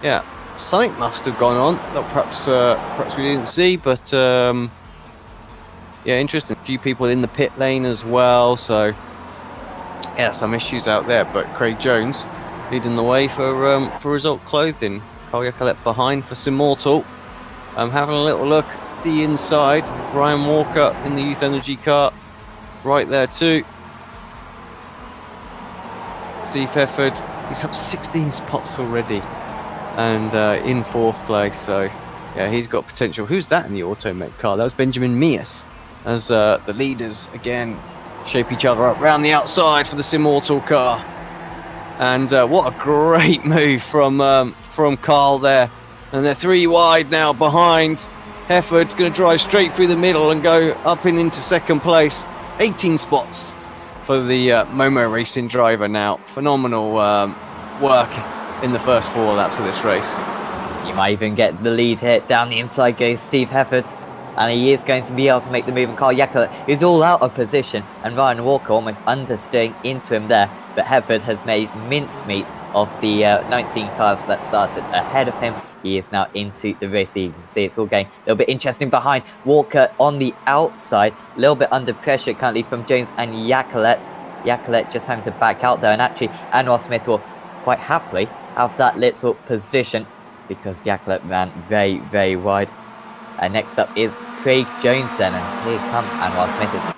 Yeah, something must have gone on that perhaps we didn't see, but yeah, interesting. A few people in the pit lane as well, so yeah, some issues out there. But Craig Jones leading the way for Result Clothing. Carl Yacolet behind for Simmortal. Having a little look at the inside. Ryan Walker in the Youth Energy car, right there too. Steve Hefford, he's up 16 spots already, and in 4th place. So yeah, he's got potential. Who's that in the Automate car? That was Benjamin Mias, as the leaders again shape each other up round the outside for the Simmortal car. And what a great move from Carl there. And they're 3 wide now behind. Hefford's going to drive straight through the middle and go up and into 2nd place. 18 spots for the Momo Racing driver now. Phenomenal work in the first 4 laps of this race. You might even get the lead here. Down the inside goes Steve Hefford. And he is going to be able to make the move. And Carl Yacolet is all out of position. And Ryan Walker almost understeering into him there. But Hefford has made mincemeat of the 19 cars that started ahead of him. He is now into the race. You can see it's all going a little bit interesting behind. Walker on the outside. A little bit under pressure currently from Jones and Yacolet. Yacolet just having to back out there. And actually, Anwar Smith will quite happily have that little position, because Yacolet ran very, very wide. Next up is Craig Jones then, and here comes Anwar Smith. It's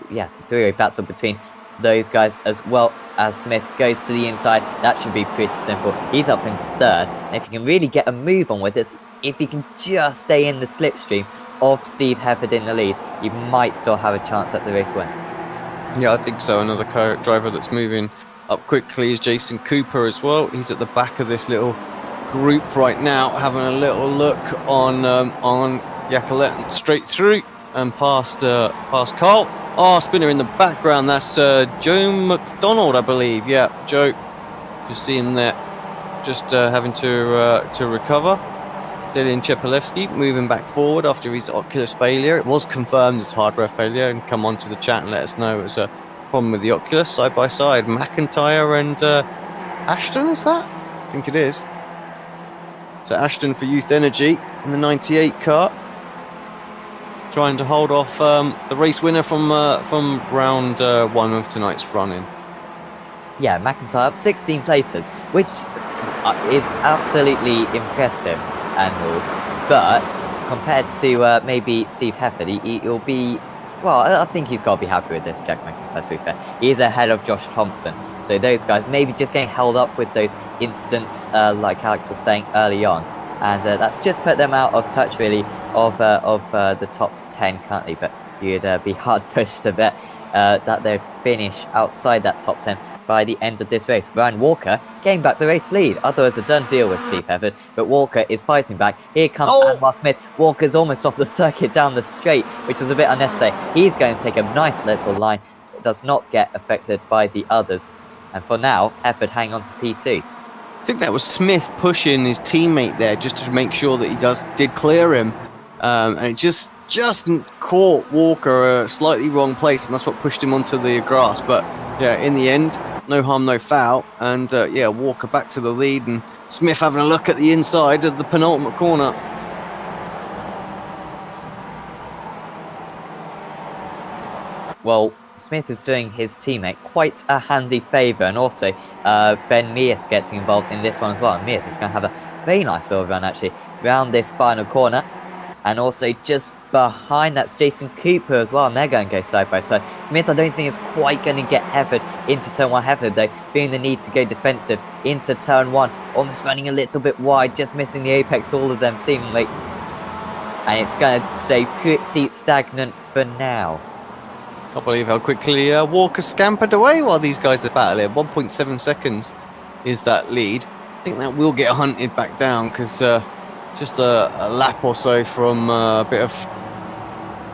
yeah, 3-way battle between those guys, as well as Smith goes to the inside. That should be pretty simple. He's up into 3rd, and if you can really get a move on with this, if you can just stay in the slipstream of Steve Hefford in the lead, you might still have a chance at the race win. Yeah, I think so. Another driver that's moving up quickly is Jason Cooper as well. He's at the back of this little group right now, having a little look on Yacolet straight through and past Carl. Oh, spinner in the background. That's Joe McDonald, I believe. Yeah, Joe. Just see him there, just having to recover. Dylan Chepelewski moving back forward after his Oculus failure. It was confirmed as hardware failure, and come on to the chat and let us know it was a problem with the Oculus. Side by side, McIntyre and Ashton, is that? I think it is. So Ashton for Youth Energy in the 98 car, trying to hold off the race winner from round 1 of tonight's running. Yeah, McIntyre up 16 places, which is absolutely impressive and all. But compared to maybe Steve Hefford, he'll be, well, I think he's got to be happy with this, Jack McIntyre, to be fair. He is ahead of Josh Thompson. So those guys maybe just getting held up with those incidents, like Alex was saying early on. And that's just put them out of touch, really, of the top 10 currently. But you'd be hard-pushed to bet that they'd finish outside that top 10 by the end of this race. Ryan Walker getting back the race lead. Otherwise, a done deal with Steve Hefford. But Walker is fighting back. Here comes Anwar Smith. Walker's almost off the circuit down the straight, which was a bit unnecessary. He's going to take a nice little line. It does not get affected by the others. And for now, Hefford hang on to P2. I think that was Smith pushing his teammate there just to make sure that he did clear him. And it just caught Walker a slightly wrong place, and that's what pushed him onto the grass. But yeah, in the end, no harm, no foul. And yeah, Walker back to the lead, and Smith having a look at the inside of the penultimate corner. Well, Smith is doing his teammate quite a handy favour, and also Ben Mears gets involved in this one as well. Mears is going to have a very nice little run, actually, round this final corner. And also just behind that's Jason Cooper as well, and they're going to go side by side. Smith, I don't think, is quite going to get Hefford into turn 1. Hefford, though, feeling the need to go defensive into turn 1, almost running a little bit wide, just missing the apex, all of them seemingly. And it's going to stay pretty stagnant for now. Can't believe how quickly Walker scampered away while these guys are battling. 1.7 seconds is that lead. I think that will get hunted back down, because just a lap or so from a bit of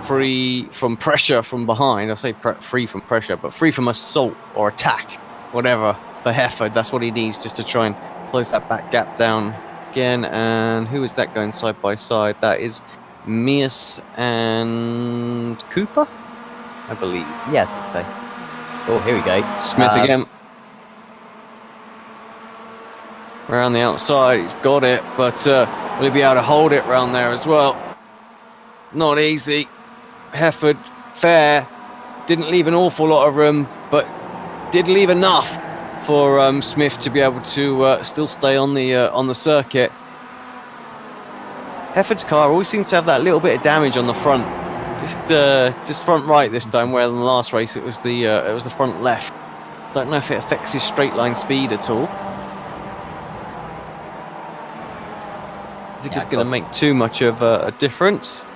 free from pressure from behind. I say free from pressure, but free from assault or attack, whatever, for Hefford. That's what he needs, just to try and close that back gap down again. And who is that going side by side? That is Mears and Cooper, I believe. Yeah, I think so. Oh, here we go. Smith again. around the outside. He's got it, but will he be able to hold it around there as well? Not easy. Hefford, fair, didn't leave an awful lot of room, but did leave enough for Smith to be able to still stay on the circuit. Hefford's car always seems to have that little bit of damage on the front, just front right this time, where in the last race it was the front left. Don't know if it affects his straight line speed at all. I think it's going to make too much of a difference.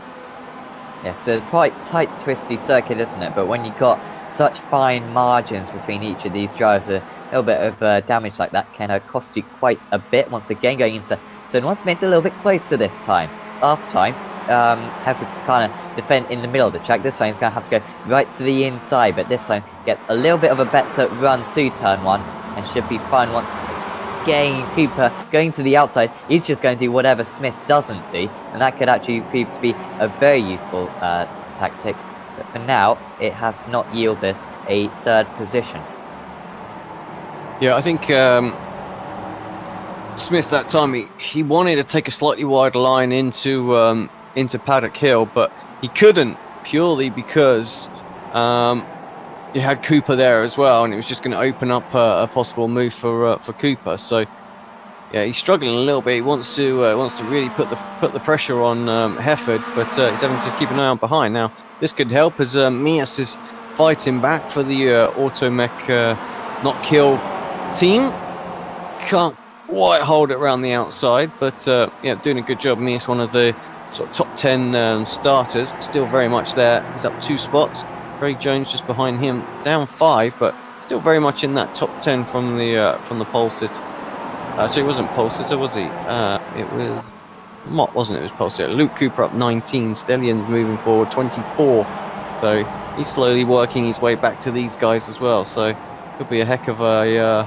Yeah, it's a tight, twisty circuit, isn't it? But when you've got such fine margins between each of these drivers, a little bit of damage like that can cost you quite a bit. Once again, going into turn 1, Smith a little bit closer this time. Last time, have to kind of defend in the middle of the track. This time he's going to have to go right to the inside, but this time gets a little bit of a better run through turn 1 and should be fine. Once again, Cooper going to the outside, he's just going to do whatever Smith doesn't do, and that could actually prove to be a very useful tactic. But for now, it has not yielded a third position. Yeah, I think Smith that time he wanted to take a slightly wider line into Paddock Hill, but he couldn't, purely because you had Cooper there as well, and it was just going to open up a possible move for Cooper. So yeah, he's struggling a little bit. He wants to really put the pressure on Hefford, but he's having to keep an eye on behind. Now this could help as Mias is fighting back for the Automech not kill team. Can't quite hold it around the outside, but yeah, doing a good job. Mias, one of the sort of top 10 starters, still very much there. He's up 2 spots. Craig Jones just behind him, down 5, but still very much in that top 10 from the pole sitter. So it wasn't pole sitter, was he? It was Mott, wasn't it? It was pole sitter. Luke Cooper up 19. Stellian's moving forward 24. So he's slowly working his way back to these guys as well. So could be a heck of a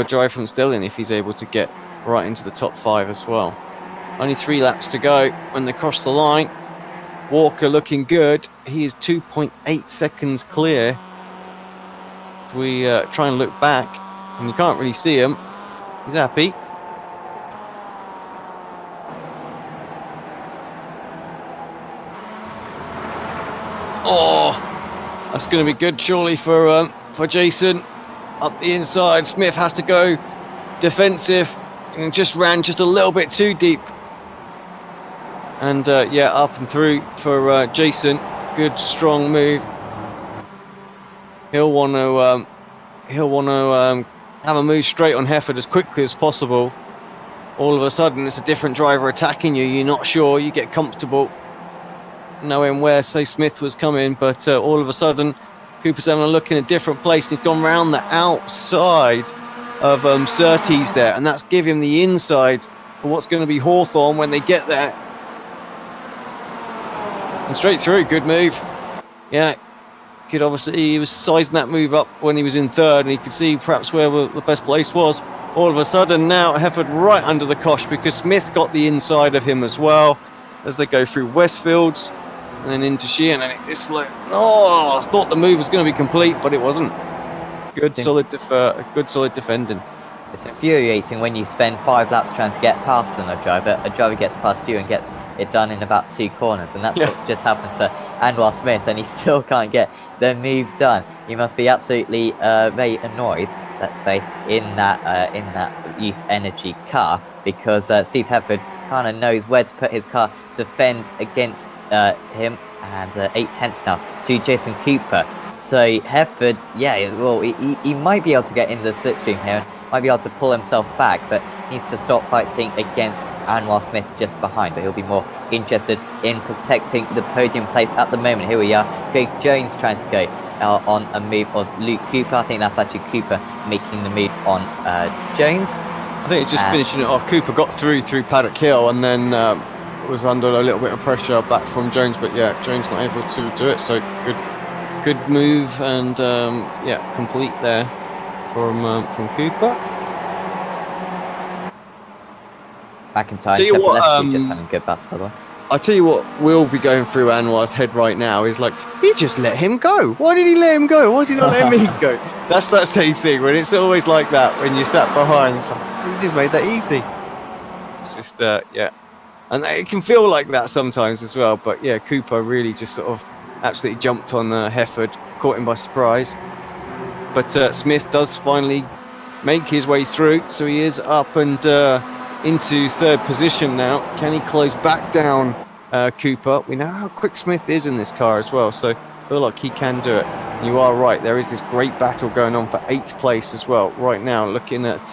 drive from Stellian if he's able to get right into the top 5 as well. Only 3 laps to go when they cross the line. Walker looking good. He is 2.8 seconds clear. If we try and look back, and you can't really see him. He's happy. Oh, that's going to be good, surely, for Jason. Up the inside, Smith has to go defensive and just ran just a little bit too deep. And yeah, up and through for Jason. Good, strong move. He'll want to have a move straight on Hefford as quickly as possible. All of a sudden, it's a different driver attacking you. You're not sure. You get comfortable, knowing where, say, Smith was coming, but all of a sudden, Cooper's having a look in a different place. And he's gone round the outside of Surtees there, and that's giving him the inside for what's going to be Hawthorne when they get there. And straight through, good move. Yeah, could obviously, he was sizing that move up when he was in third, and he could see perhaps where the best place was. All of a sudden now Hefford right under the cosh because Smith got the inside of him as well as they go through Westfields and then into Sheehan, and it's like, oh, I thought the move was going to be complete, but it wasn't. Good solid defending. It's infuriating when you spend 5 laps trying to get past another driver. A driver gets past you and gets it done in about 2 corners, and that's what's just happened to Anwar Smith, and he still can't get the move done. He must be absolutely very annoyed, let's say, in that Youth Energy car, because Steve Hefford kind of knows where to put his car to fend against him, and 8/10 now to Jason Cooper. So Hefford, yeah, well, he might be able to get in the slipstream here, might be able to pull himself back, but needs to stop fighting against Anwar Smith just behind. But he'll be more interested in protecting the podium place at the moment. Here we are, Craig Jones trying to go on a move on Luke Cooper. I think that's actually Cooper making the move on Jones. I think it's just finishing it off. Cooper got through Paddock Hill and then was under a little bit of pressure back from Jones, but yeah, Jones not able to do it. So good move, and yeah, complete there from Cooper. McIntyre and just having good pass, by the way. I tell you what will be going through Anwar's head right now is like, he just let him go. Why did he let him go? Why is he not letting me go? That's that same thing when it's always like that when you sat behind. It's like, he just made that easy. It's just, yeah. And it can feel like that sometimes as well. But yeah, Cooper really just sort of absolutely jumped on Hefford, caught him by surprise. But Smith does finally make his way through. So he is up and into third position now. Can he close back down Cooper? We know how quick Smith is in this car as well. So I feel like he can do it. You are right. There is this great battle going on for 8th place as well. Right now, looking at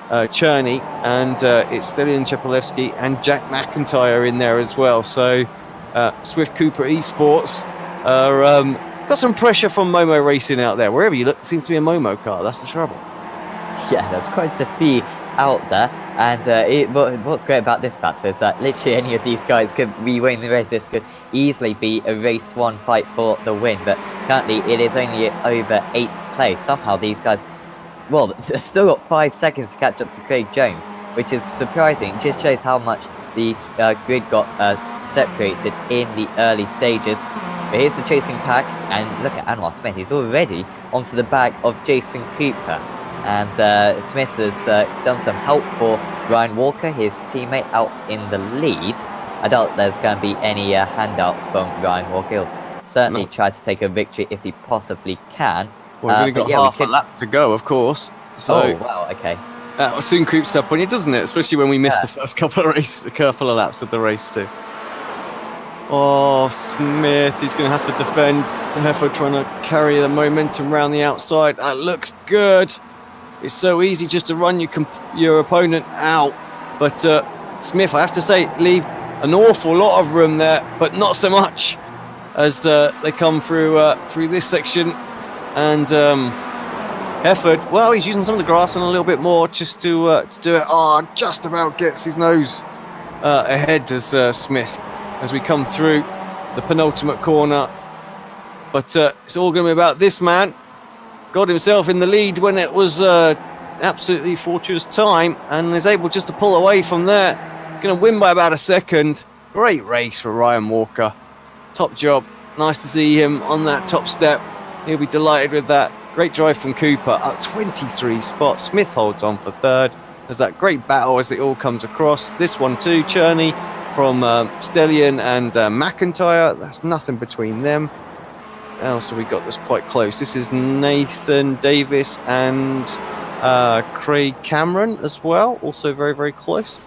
Cherney, and it's Stelian Chepolevsky and Jack McIntyre in there as well. So Swift Cooper Esports are got some pressure from Momo Racing out there. Wherever you look, it seems to be a Momo car. That's the trouble. Yeah, there's quite a few out there. And what's great about this battle is that literally any of these guys could be winning the race. This could easily be a race 1 fight for the win. But currently it is only over 8th place. Somehow these guys, well, they've still got 5 seconds to catch up to Craig Jones, which is surprising. It just shows how much the grid got separated in the early stages. But here's the chasing pack, and look at Anwar Smith. He's already onto the back of Jason Cooper. And Smith has done some help for Ryan Walker, his teammate, out in the lead. I doubt there's going to be any handouts from Ryan Walker. He'll certainly try to take a victory if he possibly can. Well, he's only got half a lap to go, of course. So oh, wow, okay. That soon creeps up on you, doesn't it? Especially when we missed the first couple of laps of the race too. Oh, Smith, he's going to have to defend. Hefford trying to carry the momentum around the outside. That looks good. It's so easy just to run your opponent out. But Smith, I have to say, leave an awful lot of room there, but not so much as they come through this section. And Hefford, well, he's using some of the grass and a little bit more just to do it. Oh, just about gets his nose ahead as Smith as we come through the penultimate corner. But it's all going to be about this man. Got himself in the lead when it was absolutely fortuitous time and is able just to pull away from there. He's going to win by about a second. Great race for Ryan Walker. Top job. Nice to see him on that top step. He'll be delighted with that. Great drive from Cooper, up 23 spots. Smith holds on for third. There's that great battle as it all comes across. This one too, Cherney from Stellion and McIntyre. That's nothing between them. So we got this quite close. This is Nathan Davis and Craig Cameron as well. Also very, very close.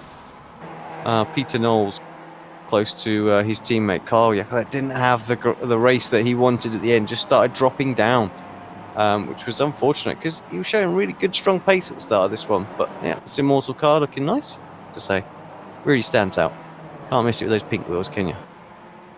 Peter Knowles close to his teammate Carl. Yeah, that didn't have the race that he wanted at the end. Just started dropping down, which was unfortunate because he was showing really good, strong pace at the start of this one. But yeah, this Immortal car looking nice to say. Really stands out. Can't miss it with those pink wheels, can you?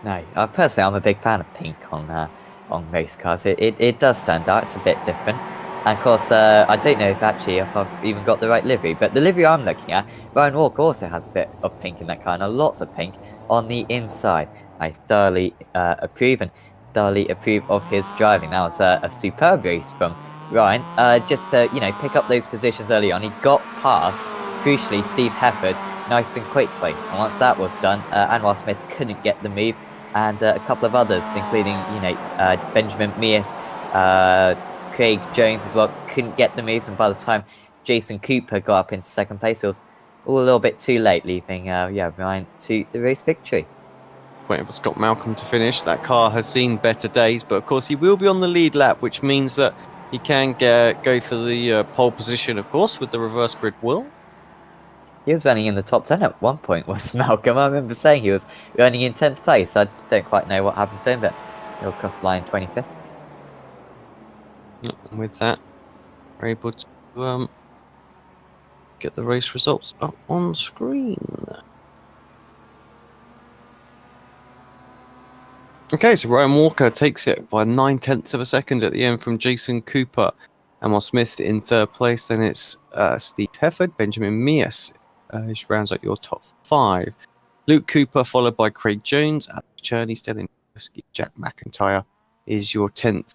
No, personally, I'm a big fan of pink on race cars. It does stand out. It's a bit different. And of course, I don't know if I've even got the right livery, but the livery I'm looking at, Ryan Walker also has a bit of pink in that car, and lots of pink on the inside. I thoroughly approve of his driving. That was a superb race from Ryan. Just to pick up those positions early on, he got past, crucially, Steve Hefford nice and quickly. And once that was done, Anwar Smith couldn't get the move, and a couple of others, including Benjamin Mears, Craig Jones as well, couldn't get the moves. And by the time Jason Cooper got up into second place, it was all a little bit too late, leaving Ryan to the race victory. Waiting for Scott Malcolm to finish. That car has seen better days, but of course he will be on the lead lap, which means that he can go for the pole position, of course, with the reverse grid wheel. He was running in the top 10 at one point, was Malcolm. I remember saying he was running in 10th place. I don't quite know what happened to him, but he'll cross the line 25th. And with that, we're able to get the race results up on screen. Okay, so Ryan Walker takes it by 9/10 of a second at the end from Jason Cooper. Anwar Smith in third place. Then it's Steve Hefford, Benjamin Mears, which rounds out your top 5. Luke Cooper, followed by Craig Jones, Alex Cherney, Stellion, Jack McIntyre is your 10th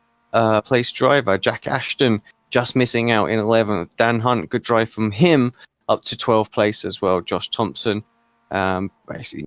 place driver. Jack Ashton just missing out in 11th. Dan Hunt, good drive from him, up to 12th place as well. Josh Thompson, basically